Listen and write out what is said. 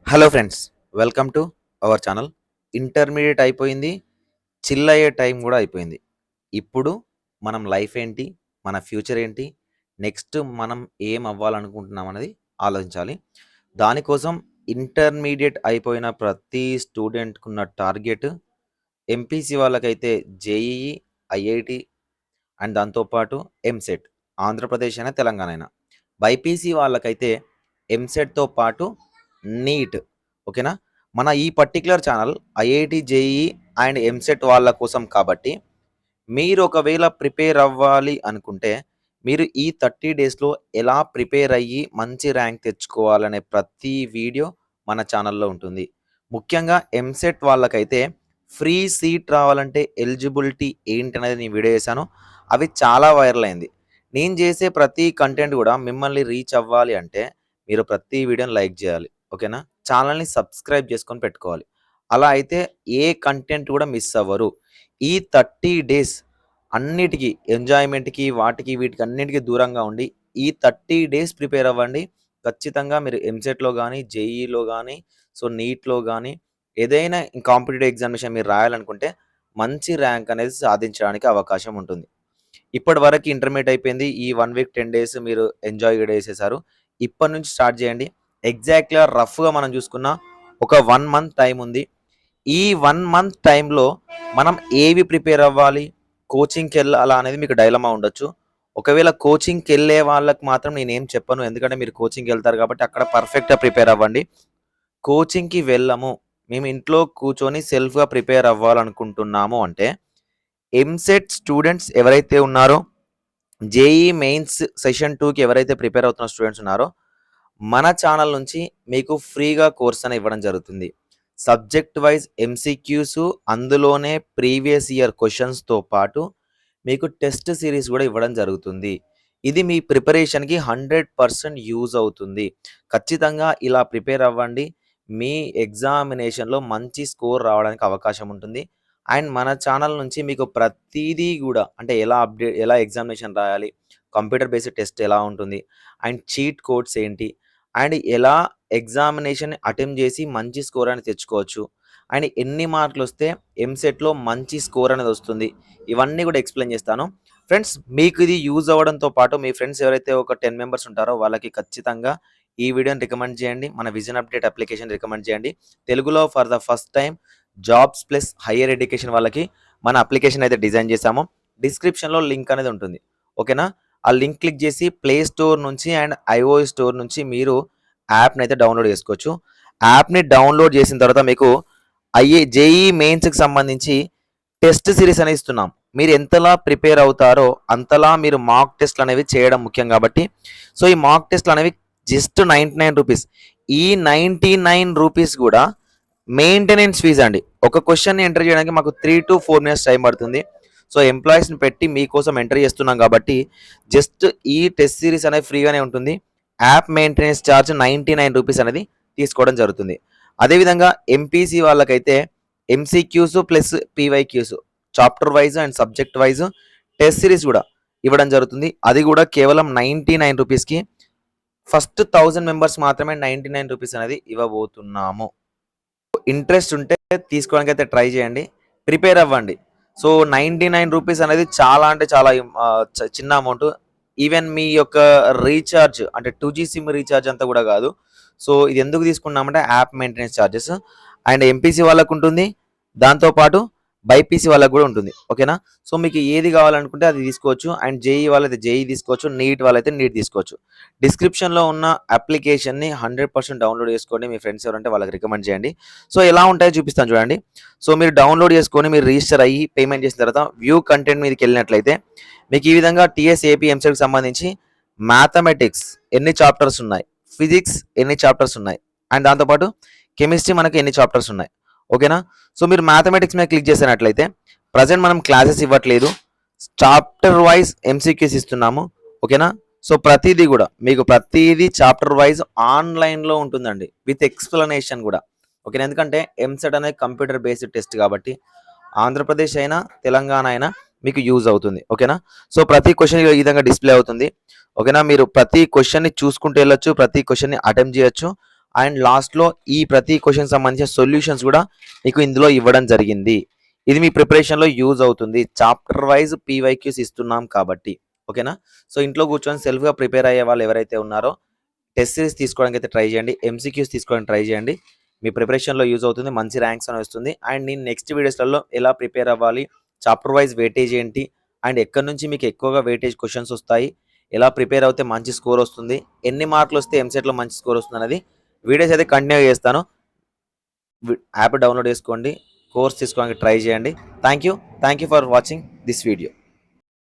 Hello friends, welcome to our channel. Intermediate అయిపోయింది, chill అయ్యే time కూడా అయిపోయింది. ఇప్పుడు మనం లైఫ్ ఏంటి, మన ఫ్యూచర్ ఏంటి, నెక్స్ట్ మనం ఏం అవ్వాలనుకుంటున్నాం అనేది ఆలోచించాలి. దానికోసం ఇంటర్మీడియట్ అయిపోయిన ప్రతి స్టూడెంట్‌కున్న టార్గెట్ ఎంపీసీ వాళ్ళకైతే జేఈఈ, ఐఐటీ అండ్ దాంతో పాటు ఎంసెట్ ఆంధ్రప్రదేశ్ అయినా, తెలంగాణ అయినా. బైపీసీ వాళ్ళకైతే ఎంసెట్‌తో పాటు నీట్. ఓకేనా? మన ఈ particular channel IIT, JEE and EAMCET వాళ్ళ కోసం కాబట్టి, మీరు ఒకవేళ ప్రిపేర్ అవ్వాలి అనుకుంటే, మీరు ఈ 30 డేస్‌లో ఎలా ప్రిపేర్ అయ్యి మంచి ర్యాంక్ తెచ్చుకోవాలనే ప్రతి వీడియో మన ఛానల్‌లో ఉంటుంది. ముఖ్యంగా ఎంసెట్ వాళ్ళకైతే ఫ్రీ సీట్ రావాలంటే ఎలిజిబిలిటీ ఏంటనేది నేను వీడియో చేశాను. అవి చాలా వైరల్ అయింది. నేను చేసే ప్రతి కంటెంట్ కూడా మిమ్మల్ని రీచ్ అవ్వాలి అంటే, మీరు ప్రతి వీడియోని లైక్ చేయాలి. ఓకేనా? ఛానల్‌ని సబ్స్క్రైబ్ చేసుకొని పెట్టుకోవాలి. అలా అయితే ఏ కంటెంట్ కూడా మిస్ అవ్వరు. ఈ 30 డేస్ అన్నిటికి ఎంజాయ్‌మెంట్‌కి, వాటికి వీటికి అన్నిటికి దూరంగా ఉండి, ఈ 30 డేస్ ప్రిపేర్ అవ్వండి. ఖచ్చితంగా మీరు ఎంసెట్‌లో గాని, జేఈఈలో గాని, సో నీట్‌లో గాని ఏదైనా కాంపిటీటివ్ ఎగ్జామినేషన్ మీరు రాయాలనుకుంటే మంచి ర్యాంక్ అనేది సాధించడానికి అవకాశం ఉంటుంది. ఇప్పటివరకు ఇంటర్మీడియేట్ అయిపోయింది. ఈ 1 వీక్ 10 డేస్ మీరు ఎంజాయ్ కూడా చేసేసారు. ఇప్పటి నుంచి స్టార్ట్ చేయండి. ఎగ్జాక్ట్‌గా రఫ్‌గా మనం చూసుకున్న ఒక 1 మంత్ టైం ఉంది. ఈ 1 మంత్ టైంలో మనం ఏవి ప్రిపేర్ అవ్వాలి, కోచింగ్‌కెళ్ళాలా అనేది మీకు డైలమా ఉండొచ్చు. ఒకవేళ కోచింగ్‌కెళ్ళే వాళ్ళకి మాత్రం నేనేం చెప్పను. ఎందుకంటే మీరు కోచింగ్‌కెళ్తారు కాబట్టి అక్కడ పర్ఫెక్ట్‌గా ప్రిపేర్ అవ్వండి. కోచింగ్‌కి వెళ్ళము, మేము ఇంట్లో కూర్చొని సెల్ఫ్‌గా ప్రిపేర్ అవ్వాలనుకుంటున్నాము అంటే, ఎంసెట్ స్టూడెంట్స్ ఎవరైతే ఉన్నారో, జేఈఈ మెయిన్స్ సెషన్ 2కి ఎవరైతే ప్రిపేర్ అవుతున్న స్టూడెంట్స్ ఉన్నారో, మన ఛానల్ నుంచి మీకు ఫ్రీగా కోర్స్ అని ఇవ్వడం జరుగుతుంది. సబ్జెక్ట్ వైజ్ ఎంసీక్యూస్, అందులోనే ప్రీవియస్ ఇయర్ క్వెషన్స్‌తో పాటు మీకు టెస్ట్ సీరీస్ కూడా ఇవ్వడం జరుగుతుంది. ఇది మీ ప్రిపరేషన్‌కి 100% యూజ్ అవుతుంది. ఖచ్చితంగా ఇలా ప్రిపేర్ అవ్వండి. మీ ఎగ్జామినేషన్‌లో మంచి స్కోర్ రావడానికి అవకాశం ఉంటుంది. అండ్ మన ఛానల్ నుంచి మీకు ప్రతీదీ గూడా అంటే ఎలా ఎగ్జామినేషన్ రాయాలి, కంప్యూటర్ బేస్డ్ టెస్ట్ ఎలా ఉంటుంది, అండ్ చీట్ కోడ్స్ ఏంటి, అండ్ ఎలా ఎగ్జామినేషన్ అటెంప్ట్ చేసి మంచి స్కోర్ అనేది తెచ్చుకోవచ్చు, అండ్ ఎన్ని మార్కులొస్తే ఎంసెట్‌లో మంచి స్కోర్ అనేది వస్తుంది. ఇవన్నీ కూడా ఎక్స్‌ప్లెయిన్ చేస్తాను. ఫ్రెండ్స్, మీకు ఇది యూజ్ అవ్వడంతో పాటు మీ ఫ్రెండ్స్ ఎవరైతే ఒక 10 మెంబర్స్ ఉంటారో వాళ్ళకి ఖచ్చితంగా ఈ వీడియోని రికమెండ్ చేయండి. మన విజన్ అప్డేట్ అప్లికేషన్ రికమెండ్ చేయండి. తెలుగులో for the first time jobs plus higher education వాళ్ళకి మన అప్లికేషన్ అయితే డిజైన్ చేశాము. డిస్క్రిప్షన్‌లో లింక్ అనేది ఉంటుంది. ఓకేనా? ఆ లింక్ క్లిక్ చేసి ప్లే స్టోర్ నుంచి అండ్ ఐఓఎస్ స్టోర్ నుంచి మీరు యాప్‌ని అయితే డౌన్‌లోడ్ చేసుకోవచ్చు. యాప్‌ని డౌన్‌లోడ్ చేసిన తర్వాత మీకు జేఈఈ మెయిన్స్‌కి సంబంధించి టెస్ట్ సిరీస్ అనేది ఇస్తున్నాం. మీరు ఎంతలా ప్రిపేర్ అవుతారో అంతలా మీరు మాక్ టెస్ట్‌లు అనేవి చేయడం ముఖ్యం కాబట్టి, సో ఈ మాక్ టెస్ట్‌లు అనేవి జస్ట్ రూ. 99. ఈ రూ. 99 కూడా మెయింటెనెన్స్ ఫీజ్ అండి. ఒక క్వెషన్‌ని ఎంటర్ చేయడానికి మాకు 3-4 మినిట్స్ టైం పడుతుంది. సో ఎంప్లాయీస్‌ని పెట్టి మీకోసం ఎంటర్ చేస్తున్నాం కాబట్టి జస్ట్ ఈ టెస్ట్ సిరీస్ అనేది ఫ్రీగానే ఉంటుంది. యాప్ మెయింటెనెన్స్ ఛార్జ్ రూ. 99 అనేది తీసుకోవడం జరుగుతుంది. అదేవిధంగా ఎంపీసీ వాళ్ళకైతే MCQs plus PYQs chapter wise and subject wise test series కూడా ఇవ్వడం జరుగుతుంది. అది కూడా కేవలం రూ. 99కి ఫస్ట్ 1000 మెంబర్స్ మాత్రమే రూ. 99 అనేది ఇవ్వబోతున్నాము. ఇంట్రెస్ట్ ఉంటే తీసుకోవడానికి అయితే ట్రై చేయండి. ప్రిపేర్ అవ్వండి. సో రూ. 99 అనేది చాలా అంటే చాలా చిన్న అమౌంట్. ఈవెన్ మీ యొక్క రీచార్జ్ అంటే 2G సిమ్ రీచార్జ్ అంతా కూడా కాదు. సో ఇది ఎందుకు తీసుకున్నామంటే app maintenance charges and MPC వాళ్ళకు ఉంటుంది. దాంతో పాటు బైపీసీ వాళ్ళకి కూడా ఉంటుంది. ఓకేనా? సో మీకు ఏది కావాలనుకుంటే అది తీసుకోవచ్చు. అండ్ జేఈఈ వాళ్ళైతే జేఈఈ తీసుకోవచ్చు. నీట్ వాళ్ళైతే నీట్ తీసుకోవచ్చు. డిస్క్రిప్షన్‌లో ఉన్న అప్లికేషన్‌ని 100% డౌన్‌లోడ్ చేసుకోండి. మీ ఫ్రెండ్స్ ఎవరంటే వాళ్ళకి రికమెండ్ చేయండి. సో ఎలా ఉంటాయో చూపిస్తాను చూడండి. సో మీరు డౌన్‌లోడ్ చేసుకొని మీరు రిజిస్టర్ అయ్యి పేమెంట్ చేసిన తర్వాత వ్యూ కంటెంట్ మీదకి వెళ్ళినట్లయితే మీకు ఈ విధంగా టీఎస్ ఏపీ ఎంసెట్‌కి సంబంధించి మ్యాథమెటిక్స్ ఎన్ని చాప్టర్స్ ఉన్నాయి, ఫిజిక్స్ ఎన్ని చాప్టర్స్ ఉన్నాయి, అండ్ దాంతోపాటు కెమిస్ట్రీ మనకి ఎన్ని చాప్టర్స్ ఉన్నాయి. ఓకేనా? సో మీరు మ్యాథమెటిక్స్ మీద క్లిక్ చేసినట్లయితే ప్రజెంట్ మనం క్లాసెస్ ఇవ్వట్లేదు, చాప్టర్ వైజ్ ఎంసీక్యూస్ ఇస్తున్నాము. ఓకేనా? సో ప్రతిదీ కూడా మీకు ప్రతిదీ చాప్టర్ వైజ్ ఆన్లైన్లో ఉంటుందండి, విత్ ఎక్స్ప్లెనేషన్ కూడా. ఓకేనా? ఎందుకంటే ఎంసెట్ అనేది కంప్యూటర్ బేస్డ్ టెస్ట్ కాబట్టి ఆంధ్రప్రదేశ్ అయినా తెలంగాణ అయినా మీకు యూజ్ అవుతుంది. ఓకేనా? సో ప్రతి క్వశ్చన్ ఈ విధంగా డిస్ప్లే అవుతుంది. ఓకేనా? మీరు ప్రతి క్వశ్చన్ని చూసుకుంటూ వెళ్ళొచ్చు, ప్రతి క్వశ్చన్ని అటెంప్ట్ చేయొచ్చు. అండ్ లాస్ట్‌లో ఈ ప్రతి క్వెషన్‌కి సంబంధించిన సొల్యూషన్స్ కూడా మీకు ఇందులో ఇవ్వడం జరిగింది. ఇది మీ ప్రిపరేషన్‌లో యూజ్ అవుతుంది. చాప్టర్ వైస్ పీవైక్యూస్ ఇస్తున్నాం కాబట్టి. ఓకేనా? సో, ఇంట్లో కూర్చొని సెల్ఫ్‌గా ప్రిపేర్ అయ్యే వాళ్ళు ఎవరైతే ఉన్నారో టెస్ట్ సిరీస్ తీసుకోవడానికైతే ట్రై చేయండి. ఎంసీక్యూస్ తీసుకోవడానికి ట్రై చేయండి. మీ ప్రిపరేషన్‌లో యూజ్ అవుతుంది. మంచి ర్యాంక్స్ అనేవి వస్తుంది. అండ్ నేను నెక్స్ట్ వీడియోస్‌లలో ఎలా ప్రిపేర్ అవ్వాలి, చాప్టర్ వైస్ వెయిటేజ్ ఏంటి, అండ్ ఎక్కడి నుంచి మీకు ఎక్కువగా వెయిటేజ్ క్వెషన్స్ వస్తాయి, ఎలా ప్రిపేర్ అవుతే మంచి స్కోర్ వస్తుంది, ఎన్ని మార్కులు వస్తే ఎంసెట్‌లో మంచి స్కోర్ వస్తుందనేది వీడియోస్ అయితే కంటిన్యూ చేస్తాను. యాప్ డౌన్లోడ్ చేసుకోండి. కోర్స్ తీసుకోవడానికి ట్రై చేయండి. Thank you for watching this video.